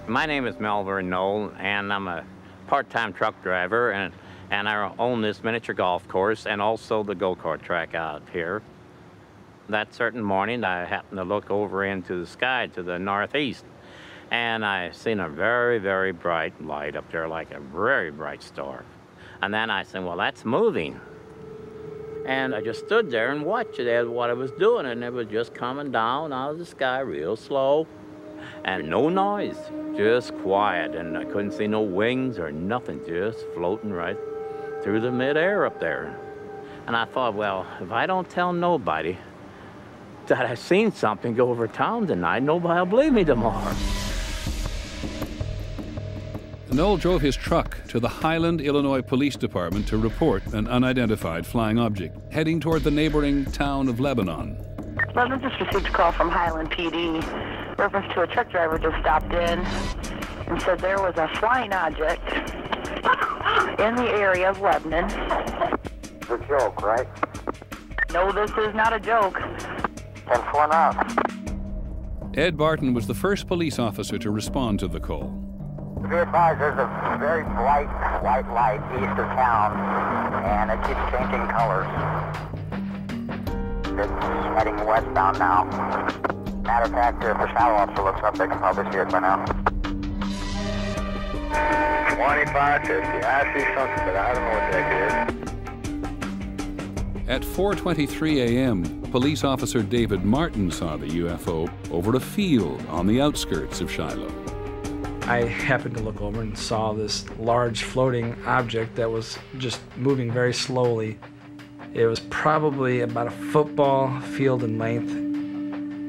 My name is Melvin Knoll, and I'm a part-time truck driver, and I own this miniature golf course and also the go-kart track out here. That certain morning, I happened to look over into the sky to the northeast, and I seen a very, very bright light up there, like a very bright star. And then I said, well, that's moving. And I just stood there and watched it as what it was doing, and it was just coming down out of the sky real slow. And no noise, just quiet, and I couldn't see no wings or nothing, just floating right through the midair up there. And I thought, well, if I don't tell nobody that I seen something go over town tonight, nobody will believe me tomorrow. Knoll drove his truck to the Highland, Illinois Police Department to report an unidentified flying object heading toward the neighboring town of Lebanon. Lebanon just received a call from Highland PD. Reference to a truck driver just stopped in and said there was a flying object in the area of Lebanon. It's a joke, right? No, this is not a joke. And for now. Ed Barton was the first police officer to respond to the call. To be advised, there's a very bright white light east of town, and it keeps changing colors. It's heading westbound now. Matter of fact, if the shadow officer looks up, they can probably see it by now. 2550. I see something, but I don't know what the heck it is. At 4:23 a.m., police officer David Martin saw the UFO over a field on the outskirts of Shiloh. I happened to look over and saw this large floating object that was just moving very slowly. It was probably about a football field in length.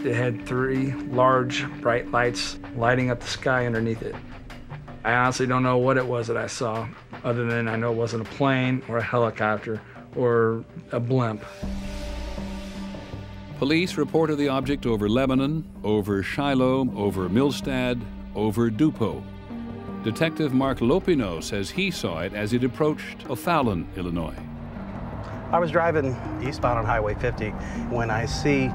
It had 3 large bright lights lighting up the sky underneath it. I honestly don't know what it was that I saw, other than I know it wasn't a plane or a helicopter or a blimp. Police reported the object over Lebanon, over Shiloh, over Millstad, over Dupo. Detective Mark Lopino says he saw it as it approached O'Fallon, Illinois. I was driving eastbound on Highway 50 when I see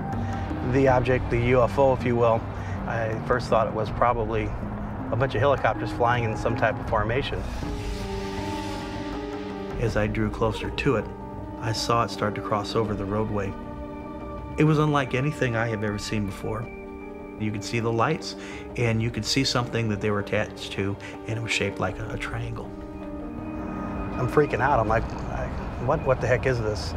the object, the UFO, if you will. I first thought it was probably a bunch of helicopters flying in some type of formation. As I drew closer to it, I saw it start to cross over the roadway. It was unlike anything I have ever seen before. You could see the lights, and you could see something that they were attached to, and it was shaped like a triangle. I'm freaking out. I'm like, what the heck is this?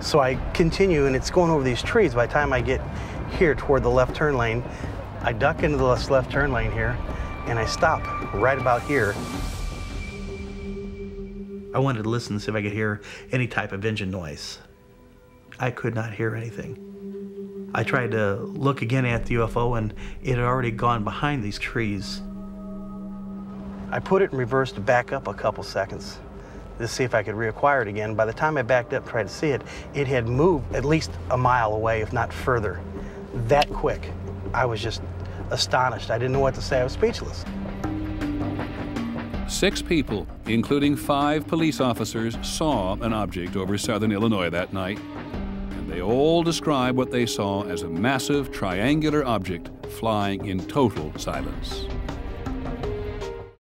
So I continue, and it's going over these trees. By the time I get here toward the left turn lane, I duck into this left turn lane here, and I stop right about here. I wanted to listen to see if I could hear any type of engine noise. I could not hear anything. I tried to look again at the UFO, and it had already gone behind these trees. I put it in reverse to back up a couple seconds to see if I could reacquire it again. By the time I backed up and tried to see it, it had moved at least a mile away, if not further. That quick. I was just astonished. I didn't know what to say. I was speechless. 6 people, including 5 police officers, saw an object over southern Illinois that night, and they all describe what they saw as a massive triangular object flying in total silence.